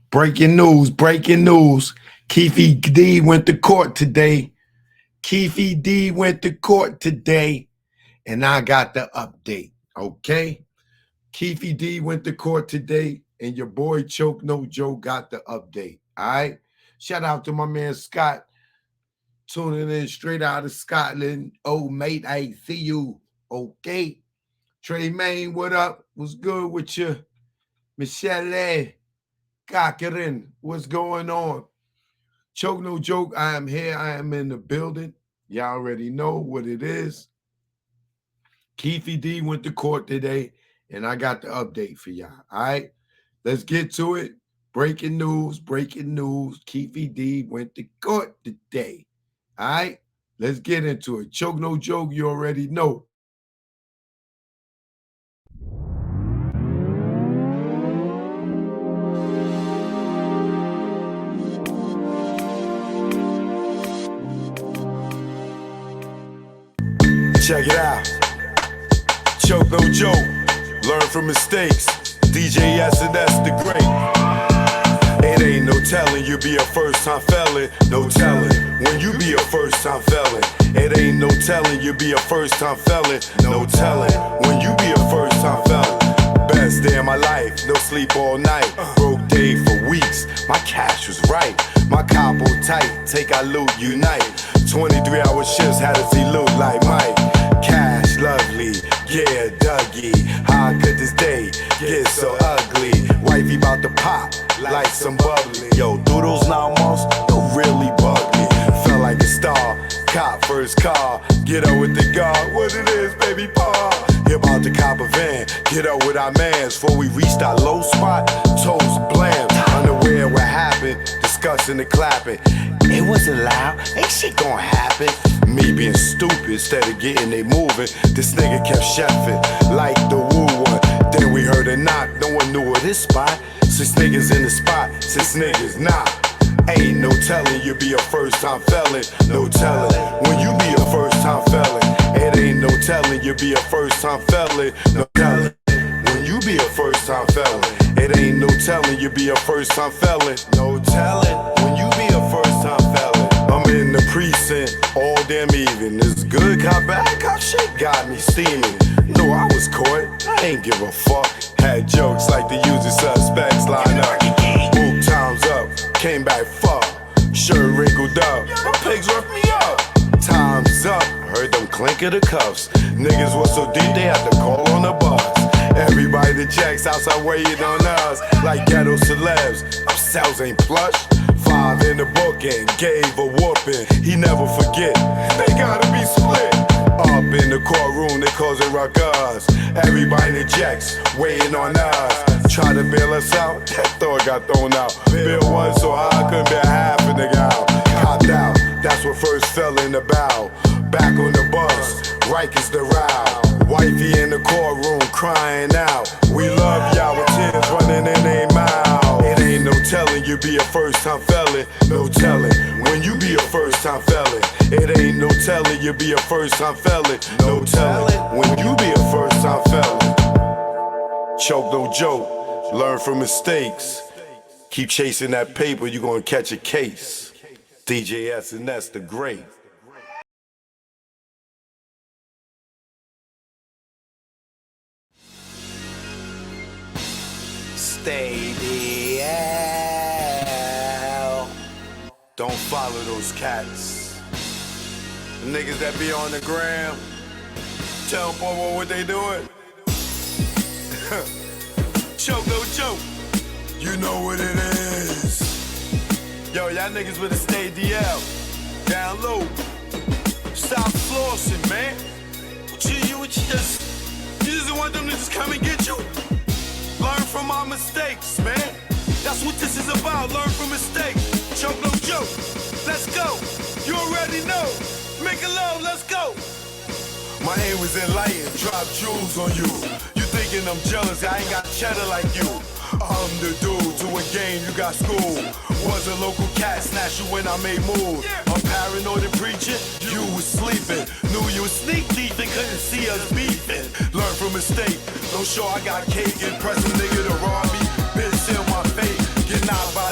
Breaking news, breaking news. Keefe D went to court today. Keefe D went to court today, and I got the update. Okay? Keefe D went to court today, and your boy Choke No Joe got the update. All right? Shout out to my man Scott, tuning in straight out of Scotland. Oh, mate, I see you. Okay? Trey Main, what up? What's good with you? Michelle Cochran, what's going on? Choke no joke, I am here. I am in the building. Y'all already know what it is. Keefe D went to court today, and I got the update for y'all. All right, let's get to it. Breaking news, breaking news. Keefe D went to court today. All right, let's get into it. Choke no joke, you already know. Check it out. Choke no joke. Learn from mistakes. DJ S&S the great. It ain't no telling you be a first time felon. No telling when you be a first time felon. It ain't no telling you be a first time felon. No telling when you be a first time felon. Best day of my life, no sleep all night. Broke day for weeks, my cash was right. My capo tight, take our loot, unite. 23-hour shifts had us elude like Mike. Cash lovely, yeah, Dougie. How could this day get so ugly? Wifey about to pop like some bubbly. Yo, through those 9 months, don't really bug me. Felt like a star, cop first car. Get up with the guard, what it is, baby paw. He about to cop a van, get up with our mans. Before we reached our low spot, toes blam. Unaware what happened, discussing and clapping. It wasn't loud, ain't shit gonna happen. Me being stupid instead of getting they moving. This nigga kept chefing like the woo one. Then we heard a knock, no one knew of this spot. 6 niggas in the spot, 6 niggas not. Ain't no telling you be a first time felon. No telling when you be a first time felon. It ain't no telling you be a first time felon. No telling when you be a first time felon. It ain't no telling you be a first time felon. No telling when you be a first time felon. I'm in the precinct all damn even. This good cop, bad cop shit got me steaming. No, I was caught, I ain't give a fuck. Had jokes like the usual suspects line up. Book times up, came back fuck. Shirt wrinkled up, my pigs roughed me up. Time's up, heard them clink of the cuffs. Niggas was so deep they had to call on the bus. Everybody that checks outside waiting on us like ghetto celebs. Ourselves ain't plush. 5 in the book and gave a whooping. He never forget, they gotta be split. Up in the courtroom, they cause it ruckus. Everybody that checks waiting on us. Try to bail us out, that thought got thrown out. Bill one so high, I couldn't bear half a nigga out. Copped out, that's what first fell in the bow. Back on the bus, Rikers the row. Wifey in the courtroom crying out. We love y'all with tears running in their mouth. It ain't no telling you be a first time felon. No telling when you be a first time felon. It ain't no telling you be a first time felon. No telling when you be a first time felon. Choke no joke, learn from mistakes. Keep chasing that paper, you gonna catch a case. DJ S&S the great. Stay the hell. Don't follow those cats. The niggas that be on the gram. Tell Bobo what they doing. Choke no joke. You know what it is. Yo, y'all niggas better stay DL. Down low. Stop flossing, man. You just want them to just come and get you? Learn from our mistakes, man. That's what this is about. Learn from mistakes. Choke no joke. Let's go. You already know. Make a love, let's go. My aim was enlightened, drop jewels on you. You thinking I'm jealous, I ain't got cheddar like you. I'm the dude to a game, you got school. Was a local cat, snatch you when I made moves. I'm paranoid and preaching, you was sleeping. Knew you was sneak deep and couldn't see us beefing. Learn from mistake, no show I got cake. Impress a nigga to rob me, bitch in my face. Get knocked by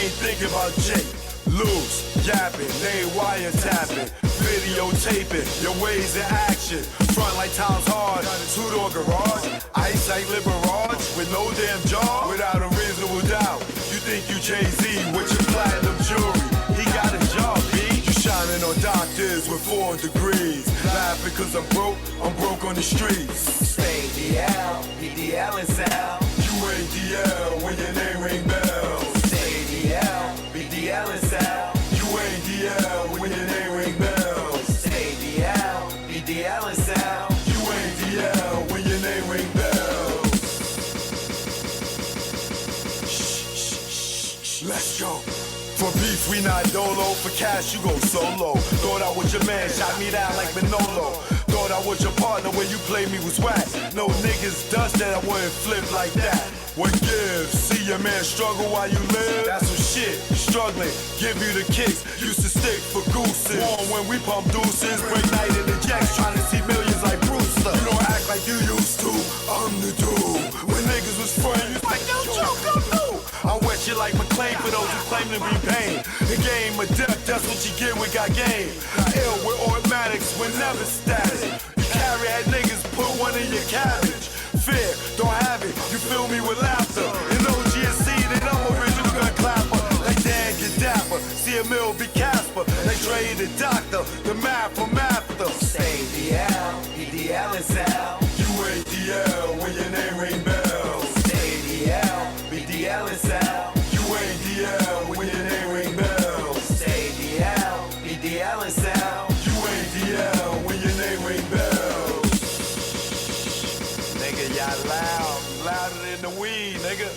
ain't thinking about Jake. Loose, yapping, they wiretapping, videotaping, your ways in action. Front like times hard, two-door garage, ice like Liberage, with no damn jaw, without a reasonable doubt. You think you Jay-Z with your platinum jewelry, he got a job, B. You shining on doctors with 4 degrees, laughing cause I'm broke on the streets. Stay DL, BDL and Sal. You ain't DL when your name ring bells. Stay DL, BDL and Sal. You ain't DL when your name ring bells. Stay DL, BDL and Sal. You ain't DL when your name ring bells. Shh, let's go. For beef, we not dolo. For cash, you go solo. Thought I was your man, shot me down like Manolo. Thought I was your partner when you played me was whack. No niggas dust that I wouldn't flip like that. What gives? See your man struggle while you live? That's some shit. Struggling, give you the kicks. Used to stick for gooses. Warm when we pump deuces. Break night in the jacks, trying to see millions like Brewster. You don't act like you used to. I'm the dude. When niggas was friends, like yo, Joe, come through. I wet you like McLean for those who claim to be pain. The game of death, that's what you get with got game. Ill with automatics, we're never static. You carry that niggas, put one in your cabbage. Fear, don't have it, you fill me with laughter. In OGSC, then I'm original gun clapper. Like Dan get dapper, see a mill be Casper. Like Dre the doctor, the math from after. Stay DL, BDL and Sal. You ain't DL when your name ring bells. Stay DL, BDL and Sal. You ain't DL when your name ring bells. Stay DL, BDL and Sal. You ain't DL when your name ring bells. Nigga, y'all loud, louder than the weed, nigga.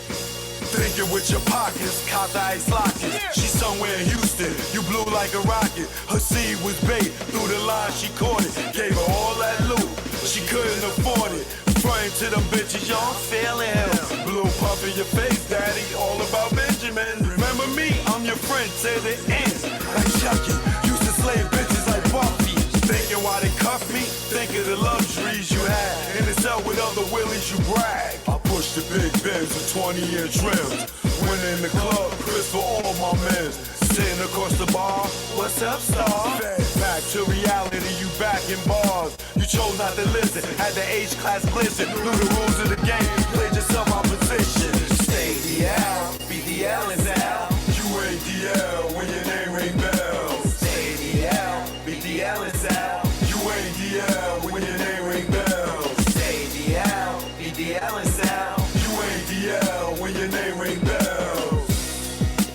Thinking with your pockets, caught the ice lockets. She's somewhere in Houston, you blew like a rocket. Her seed was bait, through the line she caught it. Gave her all that loot, she couldn't afford it. Frontin' to them bitches, yo, I'm feeling him. Blue puff in your face, daddy, all about Benjamin. Remember me, I'm your friend to the end. Like Chucky, used to slay bitches like Buffy. Thinking why they cuff me, think of the luxuries you had. In the cell with other willies, you brag. I push the big Benz with 20-year trims. When in the club, Chris for all my men. Sitting across the bar, what's up, star? Back to reality, you back in bars. You chose not to listen, had the H-class glisten. Knew the rules of the game, played yourself out position. Stay DL, BDL and Sal. You ain't DL when your name ring bells. Stay DL, BDL and Sal. You ain't DL when your name ring bells. Stay DL, BDL and Sal. You ain't DL when your name ring bells.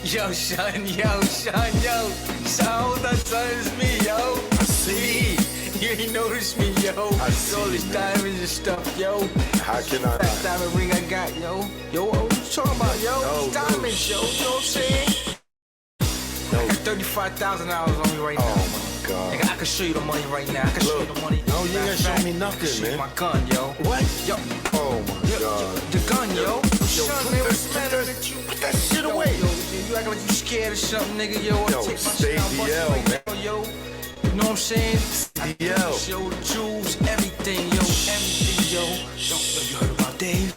Yo, son, yo. So that is me, yo. I see. You ain't noticed me, yo. I see, all these man. diamonds and stuff, yo. How can I That not? diamond ring I got, yo. Yo, what you talking about, yo? No, These diamonds, yo. You know what I'm saying? I got $35,000 on me right now. Oh my God. Nigga, I can show you the money right now. I can show you the money. No, you ain't Matter of gotta show me fact, nothing, I can show you man. my gun, yo. What? Yo, Oh my yo, God. the gun, yo. Son, man, what's the matter put with you? Put that shit away. Yo, you acting like you scared or something, nigga, yo. I Yo, take my stay shit out, bust it DL, right man. now, yo. You know what I'm saying? DL. Show the jewels, everything, yo. Everything, yo. Yo, you heard about Dave?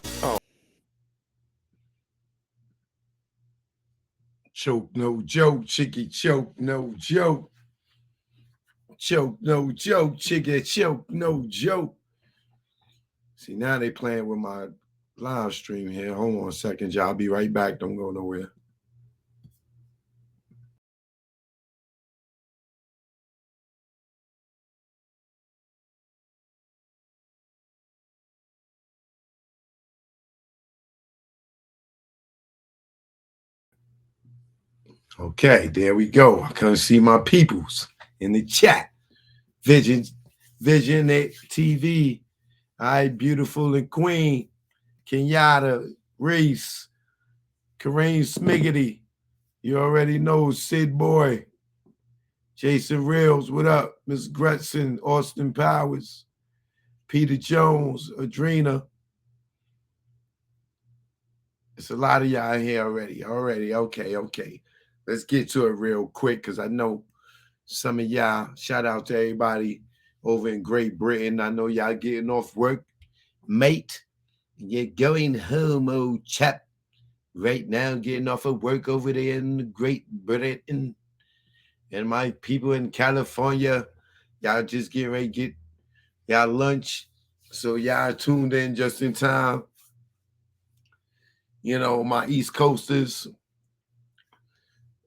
Choke, no joke, chicky, choke, no joke. Choke, no joke, chicky, choke, no joke. See, now they playing with my live stream here. Hold on a second, y'all. I'll be right back. Don't go nowhere. Okay, there we go. I can see my peoples in the chat. Vision TV. All right, beautiful and queen. Kenyatta, Reese, Kareem Smiggity. You already know Sid Boy. Jason Reels, what up? Miss Gretson, Austin Powers, Peter Jones, Adrena. It's a lot of y'all here already. Okay. Let's get to it real quick because I know some of y'all, shout out to everybody over in Great Britain. I know y'all getting off work, mate. You're going home, old chap. right now getting off of work over there in Great Britain. And my people in California, y'all just getting ready to get y'all lunch. So y'all tuned in just in time. You know, my East Coasters,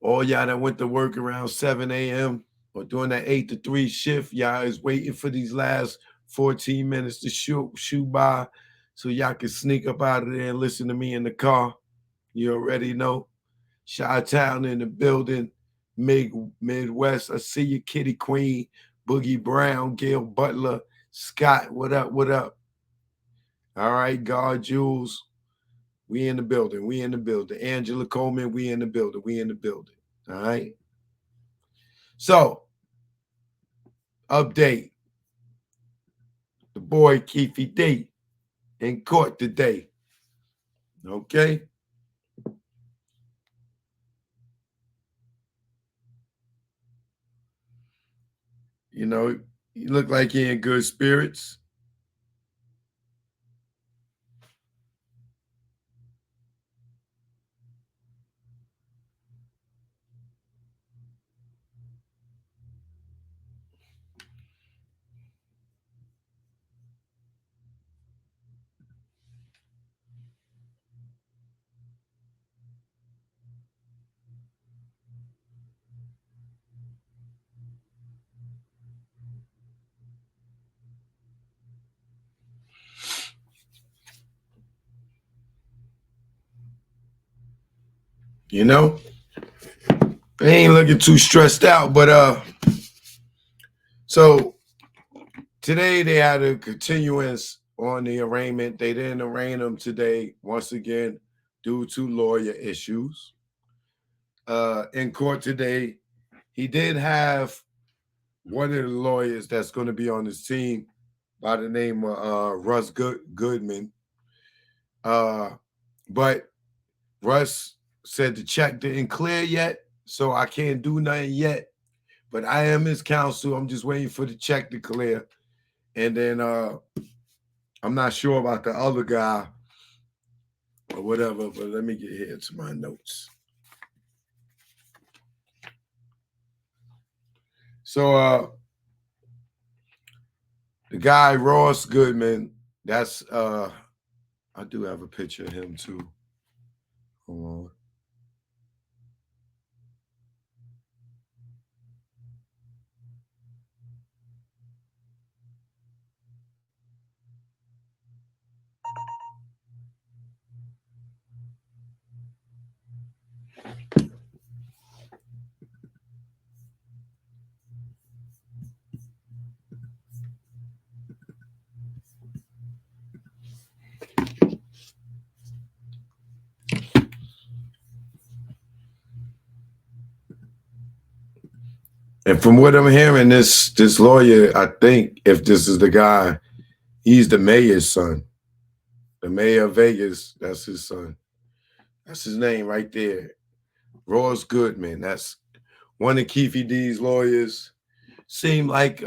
all y'all that went to work around 7 a.m. or doing that 8 to 3 shift, y'all is waiting for these last 14 minutes to shoot by so y'all can sneak up out of there and listen to me in the car. You already know. Chi-Town in the building, Midwest. I see you, Kitty Queen, Boogie Brown, Gail Butler, Scott. What up? What up? All right, God Jules. We in the building. We in the building. Angela Coleman, we in the building. We in the building. All right. So, update. The boy Keefe D in court today. Okay. You know, you look like you're in good spirits. You know, they ain't looking too stressed out, but so today they had a continuance on the arraignment. They didn't arraign him today once again due to lawyer issues. In court today, he did have one of the lawyers that's going to be on his team by the name of Russ Goodman. But Russ said the check didn't clear yet, so I can't do nothing yet. But I am his counsel. I'm just waiting for the check to clear. And then I'm not sure about the other guy or whatever, but let me get here to my notes. So the guy, Ross Goodman, that's I do have a picture of him too. Hold on. And from what I'm hearing, this lawyer, I think if this is the guy, he's the mayor's son. The mayor of Vegas, that's his son. That's his name right there. Ross Goodman. That's one of Keefe D's lawyers. Seemed like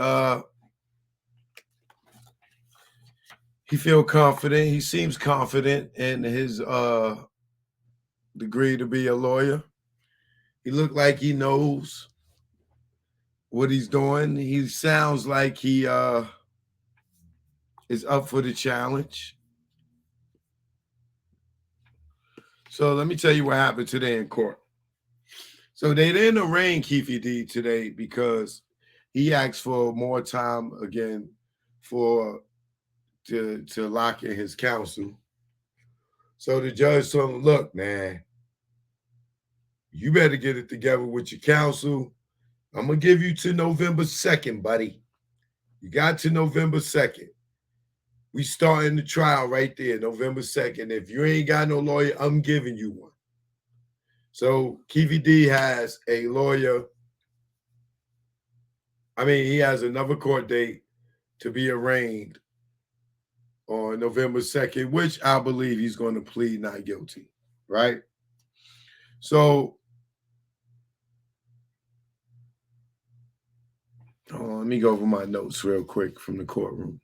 he feel confident. He seems confident in his degree to be a lawyer. He looked like he knows what he's doing. He sounds like he is up for the challenge. So let me tell you what happened today in court. So they didn't arraign Keefe D today because he asked for more time again to lock in his counsel. So the judge told him, look, man, you better get it together with your counsel. I'm going to give you to November 2nd, buddy. You got to November 2nd. We starting the trial right there, November 2nd. If you ain't got no lawyer, I'm giving you one. So Keefe D has a lawyer. I mean, he has another court date to be arraigned on November 2nd, which I believe he's going to plead not guilty, right? So let me go over my notes real quick from the courtroom.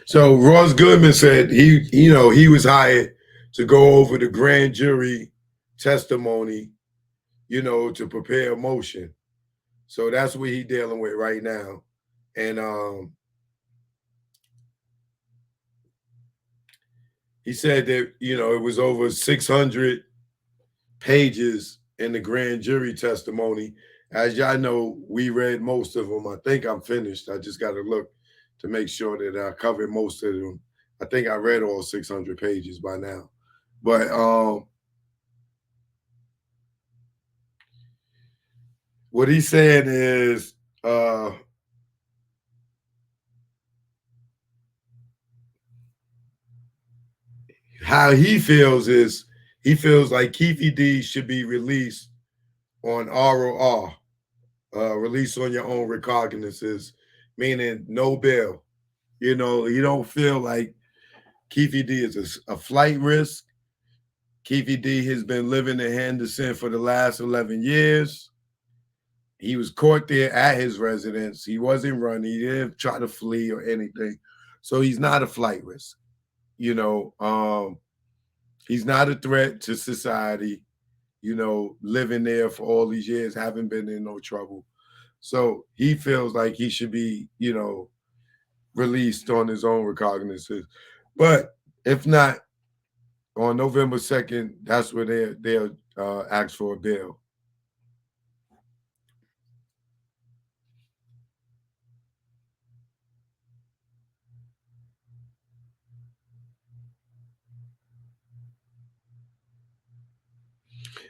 So Ross Goodman said he was hired to go over the grand jury testimony, to prepare a motion. So that's what he's dealing with right now. And he said that, it was over 600 pages in the grand jury testimony. As y'all know, we read most of them. I think I'm finished. I just got to look to make sure that I covered most of them. I think I read all 600 pages by now. But what he's saying is how he feels is he feels like Keefe D should be released on ROR, release on your own recognizances, meaning no bail. You don't feel like Keefe D is a flight risk. Keefe D has been living in Henderson for the last 11 years. He was caught there at his residence. He wasn't running. He didn't try to flee or anything. So he's not a flight risk. He's not a threat to society, living there for all these years, haven't been in no trouble. So he feels like he should be, released on his own recognizance. But if not, on November 2nd, that's where they'll ask for a bail.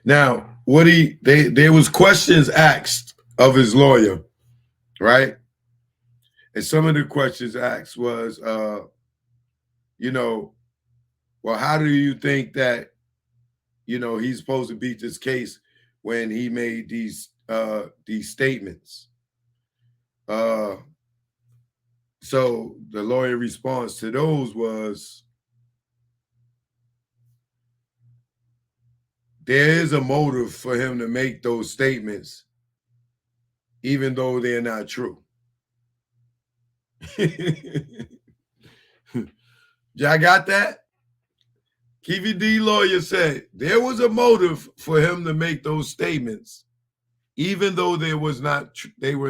Now, there was questions asked of his lawyer, right? And some of the questions asked was, well, how do you think that, he's supposed to beat this case when he made these statements? So the lawyer response to those was, there is a motive for him to make those statements, even though they're not true. Y'all got that? Keefe D lawyer said there was a motive for him to make those statements, even though they were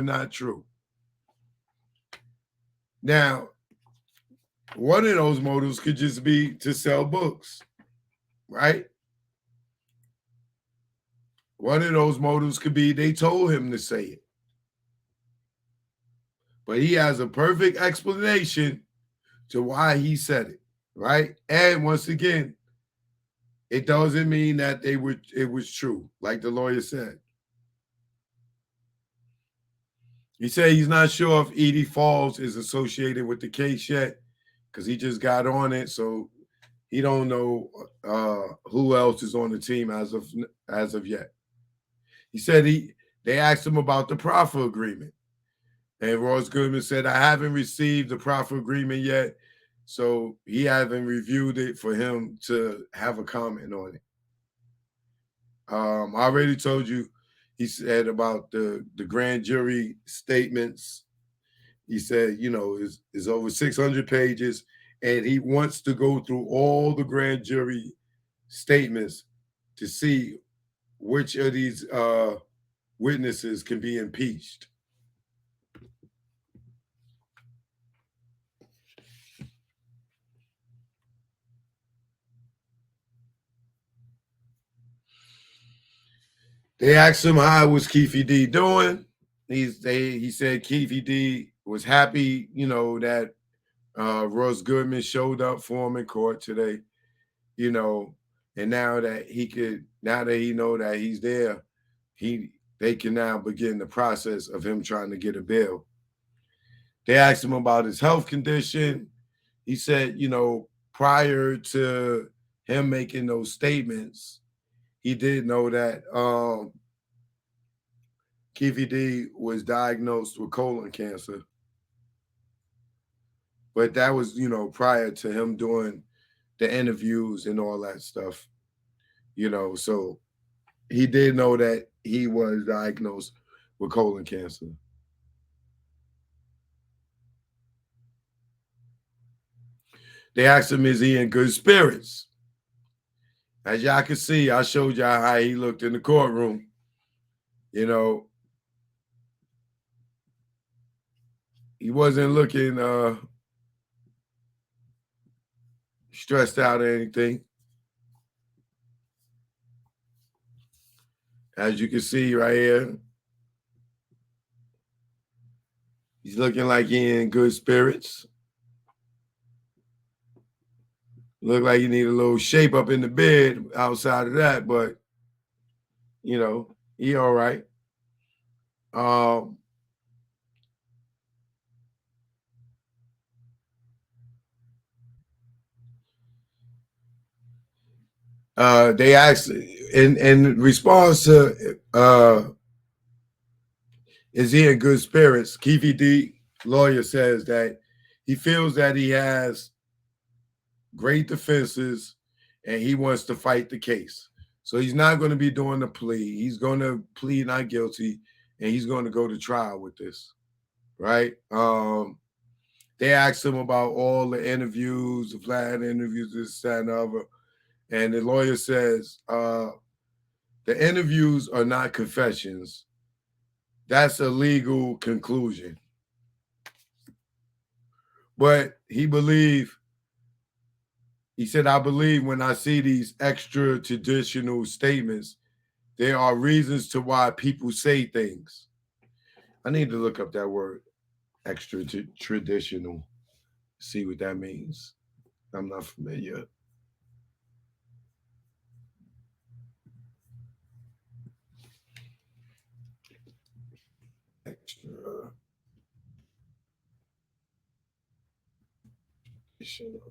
not true. Now, one of those motives could just be to sell books, right? One of those motives could be they told him to say it. But he has a perfect explanation to why he said it, right? And once again, it doesn't mean that it was true, like the lawyer said. He said he's not sure if Edie Falls is associated with the case yet because he just got on it, so he don't know who else is on the team as of yet. He said they asked him about the proffer agreement, and Ross Goodman said, I haven't received the proffer agreement yet, so he hasn't reviewed it for him to have a comment on it. I already told you, he said about the grand jury statements. He said, it's over 600 pages, and he wants to go through all the grand jury statements to see which of these witnesses can be impeached. They asked him how was Keefe D doing. He said Keefe D was happy, that Ross Goodman showed up for him in court today, and now that he know that he's there, they can now begin the process of him trying to get a bail. They asked him about his health condition. He said, prior to him making those statements, he did know that Keefe D was diagnosed with colon cancer. But that was, prior to him doing the interviews and all that stuff, so he did know that he was diagnosed with colon cancer. They asked him, is he in good spirits? As y'all can see, I showed y'all how he looked in the courtroom. You know, he wasn't looking stressed out or anything. As you can see right here, he's looking like he in good spirits. Look like you need a little shape up in the bed outside of that, but you know, he all right. They asked in response to is he in good spirits? Keefe D lawyer says that he feels that he has great defenses and he wants to fight the case. So he's not going to be doing the plea. He's going to plead not guilty and he's going to go to trial with this. Right? They asked him about all the interviews, the flat interviews, this, that, and the other. And the lawyer says, the interviews are not confessions. That's a legal conclusion. But he said, I believe when I see these extra traditional statements, there are reasons to why people say things. I need to look up that word, extra traditional, see what that means. I'm not familiar. Extra traditional.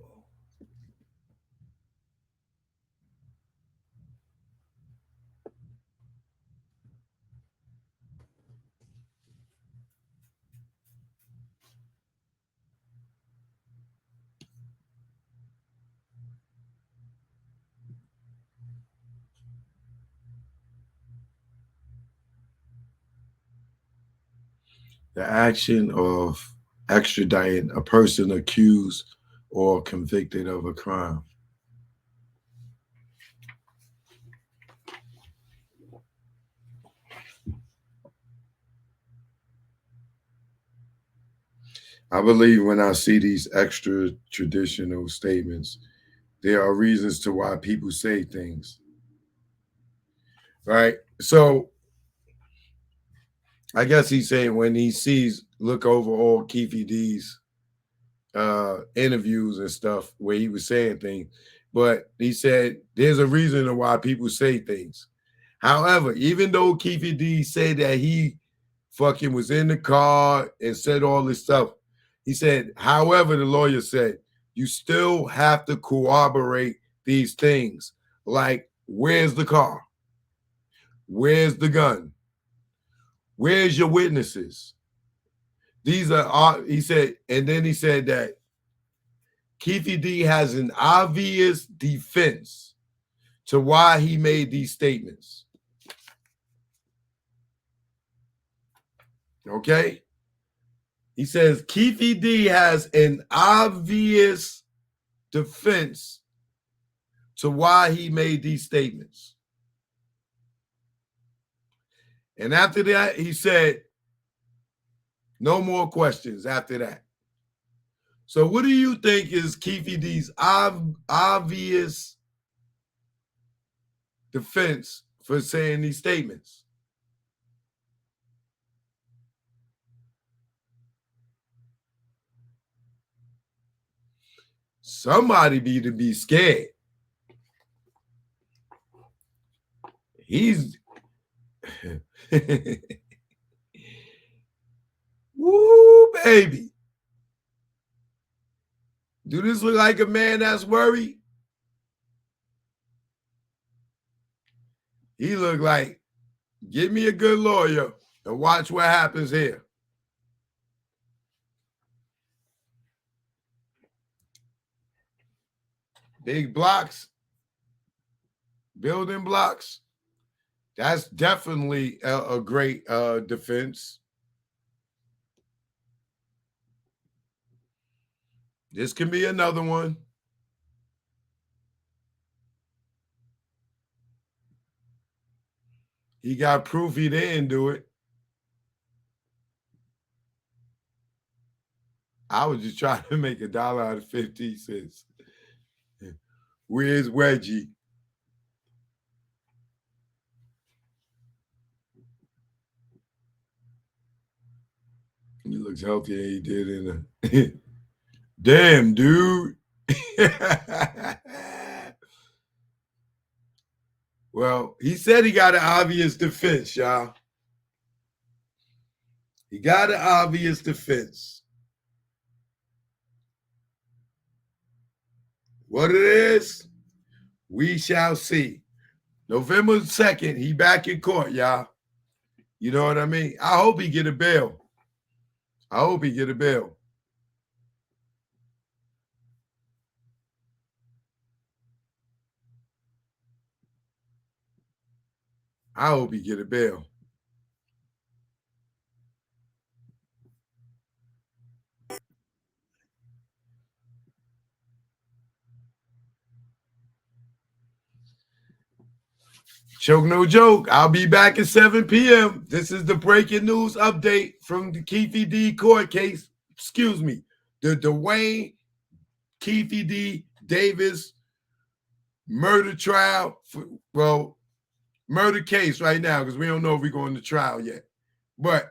The action of extraditing a person accused or convicted of a crime. I believe when I see these extra traditional statements, there are reasons to why people say things. Right? So I guess he's saying when he look over all Keefe D's interviews and stuff where he was saying things, but he said there's a reason why people say things. However, even though Keefe D said that he fucking was in the car and said all this stuff, he said, however, the lawyer said, you still have to corroborate these things. Like, where's the car? Where's the gun? Where's your witnesses? These are, he said, and then he said that Keefe D has an obvious defense to why he made these statements. Okay? He says Keefe D has an obvious defense to why he made these statements. And after that, he said, no more questions after that. So what do you think is Keefe D's obvious defense for saying these statements? Somebody need to be scared. He's woo, baby. Do this look like a man that's worried? He look like, give me a good lawyer and watch what happens here. Big blocks, building blocks. That's definitely a great defense. This can be another one. He got proof he didn't do it. I was just trying to make $1 out of 50 cents. Where's Wedgie? He looks healthier than he did in a damn, dude. Well, he said he got an obvious defense, y'all. He got an obvious defense. What it is, we shall see. November 2nd, he back in court, y'all. You know what I mean? I hope he get a bail. I hope he get a bail. I hope he get a bail. Choke no joke. I'll be back at 7 p.m. This is the breaking news update from the Keefe D court case. Excuse me. The Dwayne Keefe D Davis murder trial. Murder case right now because we don't know if we're going to trial yet. But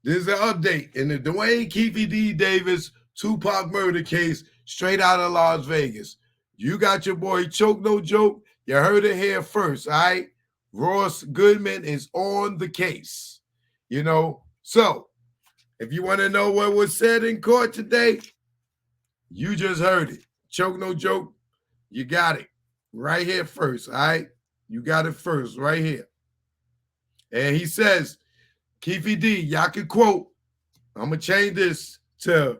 there's an update in the Dwayne Keefe D Davis Tupac murder case straight out of Las Vegas. You got your boy Choke No Joke. You heard it here first, all right? Ross Goodman is on the case, you know? So, if you want to know what was said in court today, you just heard it. Choke No Joke, you got it right here first, all right? You got it first right here. And he says, Keefe D, y'all can quote, I'm going to change this to,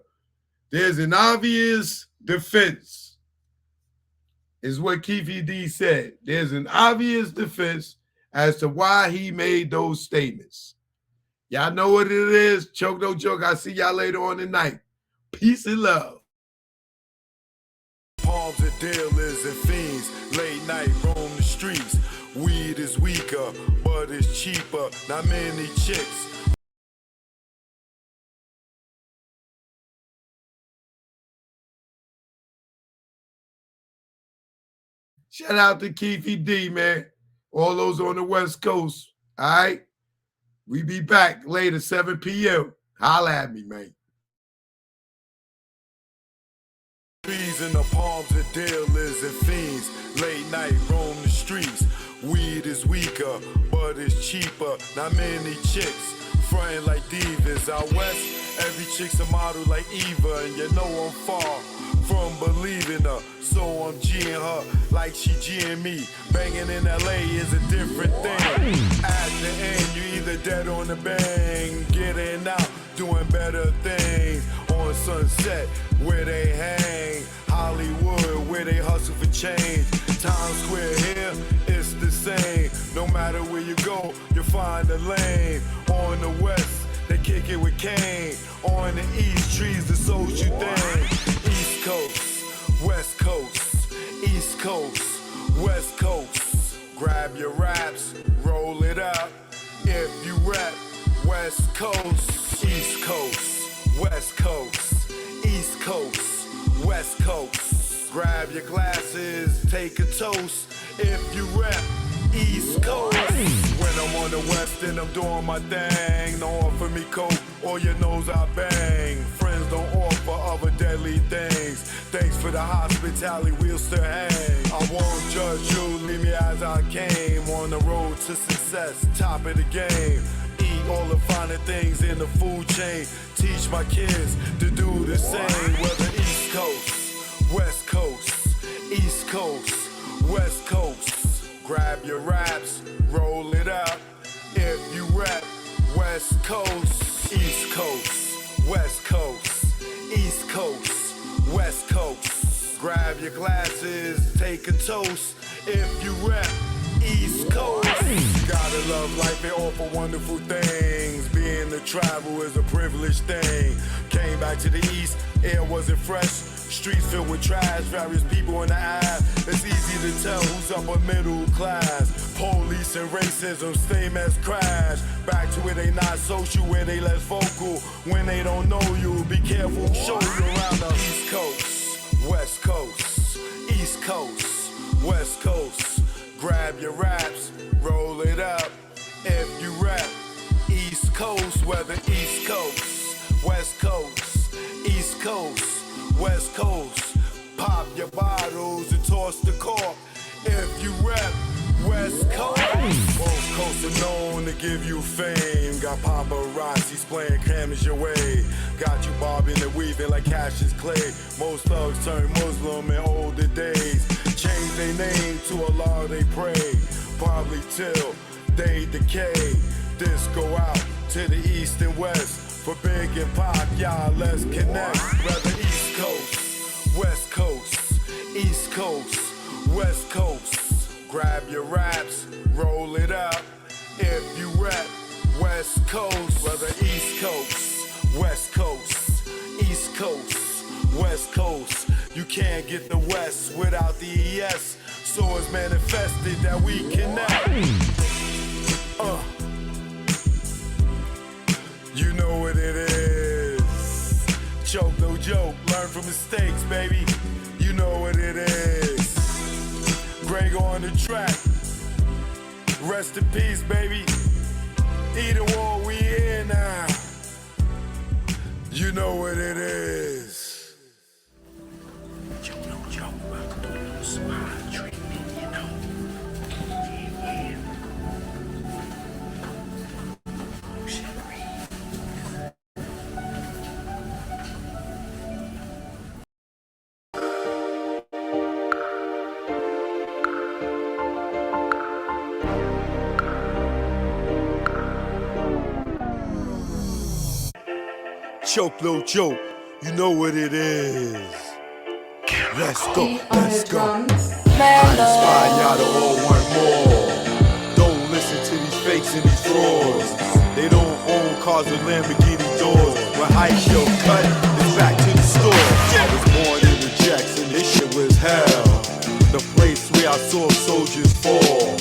there's an obvious defense. Is what Keefe D said. There's an obvious defense as to why he made those statements. Y'all know what it is. Choke no joke. I'll see y'all later on tonight. Peace and love. Palms of dealers and fiends, late night roam the streets. Weed is weaker, but it's cheaper. Not many chicks. Shout out to Keefe D, man. All those on the West Coast. All right. We be back later, 7 p.m. Holla at me, man. Trees in the palms of dealers and fiends, late night roam the streets. Weed is weaker, but it's cheaper. Not many chicks frontin' like divas. Out west, every chick's a model like Eva, and you know I'm far from believing her. So I'm G'ing her like she G'ing me. Banging in LA is a different thing. At the end, you either dead on the bang, getting out, doing better things. On Sunset, where they hang. Hollywood, where they hustle for change. Times Square here, it's the same. No matter where you go, you'll find a lane. On the west, they kick it with Kane. On the east, trees the social thing. East Coast, West Coast, East Coast, West Coast. Grab your raps, roll it up. If you rap, West Coast, East Coast, West Coast, East Coast, West Coast. Grab your glasses, take a toast. If you rap, East Coast. When I'm on the west and I'm doing my thing, don't offer me coke or your nose I bang. Friends don't offer other deadly things. Thanks for the hospitality, we'll still hang. I won't judge you, leave me as I came. On the road to success, top of the game. Eat all the finer things in the food chain. Teach my kids to do the same. Whether East Coast, West Coast, East Coast, West Coast. Grab your raps, roll it up. If you rap, West Coast, East Coast, West Coast, East Coast, West Coast. Grab your glasses, take a toast. If you rap, East Coast. Gotta love life, they offer wonderful things. Being to travel is a privileged thing. Came back to the East, air wasn't fresh. Streets filled with trash, various people in the ass. It's easy to tell who's upper middle class. Police and racism, same as crash. Back to where they not social, where they less vocal. When they don't know you, be careful, show you around the East Coast, West Coast, East Coast, West Coast. Grab your raps, roll it up. If you rap East Coast, whether East Coast, West Coast, East Coast, West Coast. Pop your bottles and toss the cork. If you rap West Coast, both coasts are known to give you fame. Got paparazzis playing cameras your way. Got you bobbing and weaving like Cassius Clay. Most thugs turn Muslim in older days. Change their name to Allah they pray. Probably till they decay. This go out to the east and west. For Big and Pac, y'all let's connect. Whether East Coast, West Coast, East Coast, West Coast. Grab your raps, roll it up. If you rap West Coast, whether East Coast, West Coast, East Coast, West Coast. You can't get the West without the ES. So it's manifested that we connect. You know what it is. Choke, no joke. Learn from mistakes, baby. You know what it is. Greg on the track. Rest in peace, baby. Either war, we here now. You know what it is. Choke, no joke. About to do a little smile treatment, you know. Yeah. Oh, shit, Choke, no joke. You know what it is. Let's go, let's go. I inspire y'all to all want more. Don't listen to these fakes and these frauds. They don't own cars with Lamborghini doors. When hype show cut, it's back to the store. I was born in the Jackson, this shit was hell. The place where I saw soldiers fall.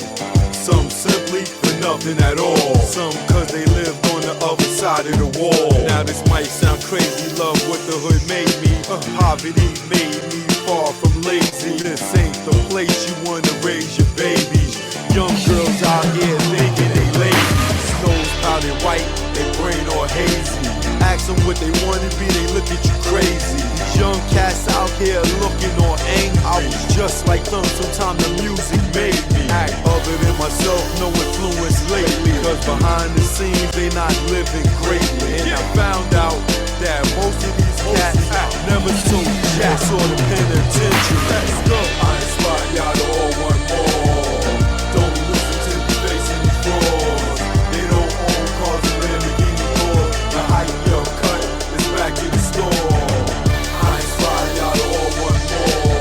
Some simply for nothing at all. Some cause they lived on the other side of the wall. Now this might sound crazy, love what the hood made me. Poverty made me far from lazy. This ain't the place you wanna raise your babies. Young girls out here thinking they lazy. Nose powdered white, they brain all hazy. Ask them what they wanna be, they look at you crazy. These young cats out here looking all angry. I was just like them, sometimes the music made me act other than myself, no influence lately. Cause behind the scenes, they not living greatly. And I found out that most of these cats never sold jacks or the penitentiary. Let's go. I inspire y'all to all want more. Don't listen to the face and the frauds. They don't own cars and Lamborghini doors. The hype yo cut is back in the store. I inspire y'all to all want more.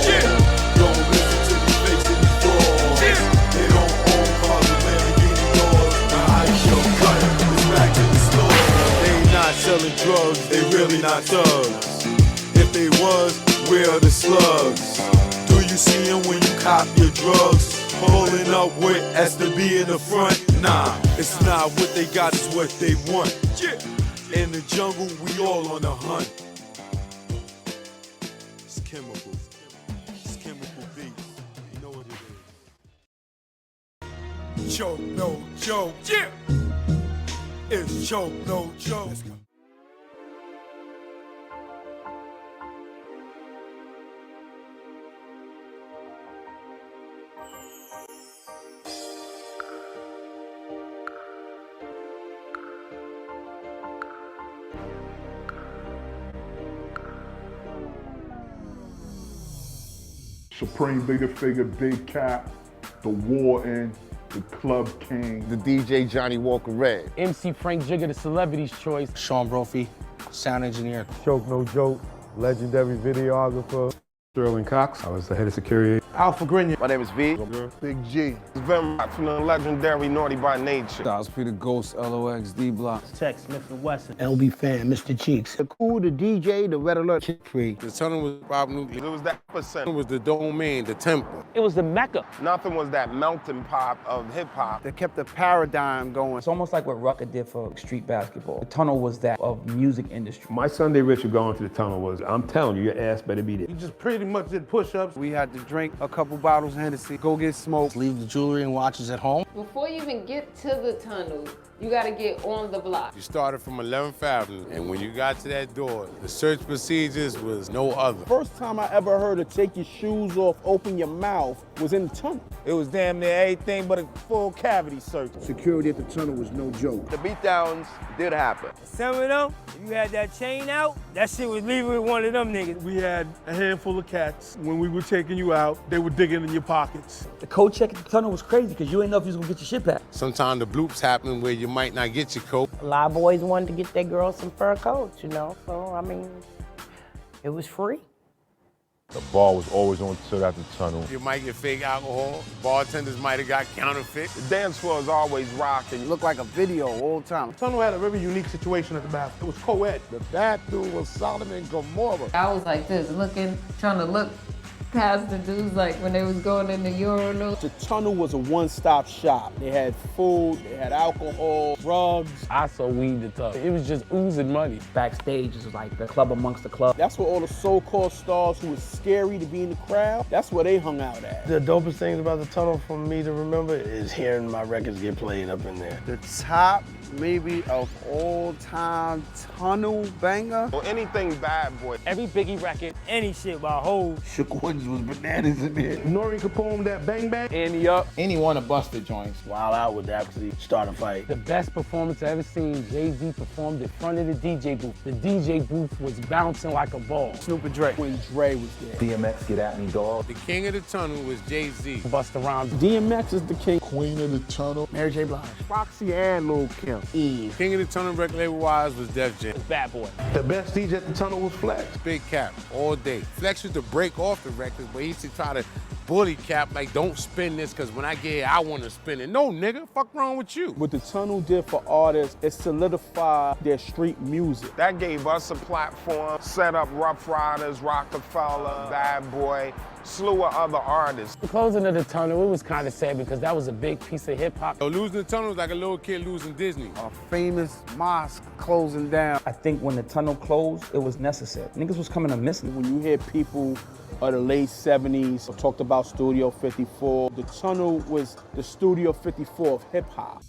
Don't listen to the face and the frauds. They don't own cars and Lamborghini doors. The hype yo cut is back in the store. They not selling drugs, they really not thugs. If they was, where are the slugs? Do you see them when you cop your drugs? Pulling up with S to B in the front? Nah, it's not what they got, it's what they want. In the jungle, we all on the hunt. It's chemical. It's chemical beats. You know what it is. Choke, no joke. Yeah. It's choke, no joke. Let's go. Supreme leader figure, Big Cap, the Warden, the Club King. The DJ Johnny Walker Red. MC Frank Jigger, the celebrity's choice. Sean Brophy, sound engineer. Choke, no joke, legendary videographer. Sterling Cox. I was the head of security. Alpha Grenier. My name is V. Big G. Vim from the legendary Naughty by Nature. Styles P the Ghost, LOX, D Block. Tech Smith and Wesson. LB Fan, Mr. Cheeks. The Cool, the DJ, the Red Alert. Keefe. The tunnel was Bob Nuclear. It was that percent. It was the domain, the temple. It was the Mecca. Nothing was that melting pot of hip hop. They kept the paradigm going. It's almost like what Rucker did for street basketball. The tunnel was that of music industry. My Sunday ritual going to the tunnel was, I'm telling you, your ass better be there. You just pretty much did push-ups. We had to drink a couple bottles of Hennessy, go get smoked. Leave the jewelry and watches at home. Before you even get to the tunnel, you gotta get on the block. You started from 11th Avenue, and when you got to that door, the search procedures was no other. First time I ever heard of take your shoes off, open your mouth was in the tunnel. It was damn near everything but a full cavity search. Security at the tunnel was no joke. The beatdowns did happen. Some of them, if you had that chain out, that shit was leaving with one of them niggas. We had a handful of cats. When we were taking you out, they were digging in your pockets. The code check at the tunnel was crazy because you ain't know if you was gonna get your shit back. Sometimes the bloops happen where you might not get your coat. A lot of boys wanted to get their girls some fur coats, you know, so I mean, it was free. The bar was always on till after the tunnel. You might get fake alcohol. Bartenders might have got counterfeit. The dance floor is always rocking. It looked like a video all the time. The tunnel had a very unique situation at the bathroom. It was co-ed. The bathroom was Sodom and Gomorrah. I was like this, looking, trying to look past the dudes like when they was going in the urinal. The tunnel was a one-stop shop. They had food, they had alcohol, drugs. I saw weed the tub. It was just oozing money. Backstage is like the club amongst the club. That's where all the so-called stars who was scary to be in the crowd, that's where they hung out at. The dopest things about the tunnel for me to remember is hearing my records get played up in there. The top, maybe, of all-time tunnel banger. Or anything bad boy. Every Biggie record, Any shit by Hov. Shook Woods was bananas in there. Nori Capone, that Bang Bang. Andy up. Any one of Buster joints. Wild Out would actually start a fight. The best performance I ever seen, Jay-Z performed in front of the DJ booth. The DJ booth was bouncing like a ball. Snoop and Dre, when Dre was there. DMX, Get At Me, dog. The king of the tunnel was Jay-Z. Busta Rhymes. DMX is the king. Queen of the tunnel. Mary J. Blige. Foxy and Lil Kim. Eve. King of the tunnel record label-wise was Def Jam. Bad Boy. The best DJ at the tunnel was Flex. Big Cap, all day. Flex used to break off the records, but he used to try to bully Cap, like, don't spin this, because when I get here, I want to spin it. No, nigga, fuck wrong with you? What the tunnel did for artists, it solidified their street music. That gave us a platform, set up Rough Riders, Rockefeller, Bad Boy, slew of other artists. The closing of the tunnel, it was kind of sad because that was a big piece of hip hop. So losing the tunnel was like a little kid losing Disney. A famous mosque closing down. I think when the tunnel closed, it was necessary. Niggas was coming to missing. When you hear people of the late 70s talked about Studio 54, the tunnel was the Studio 54 of hip hop.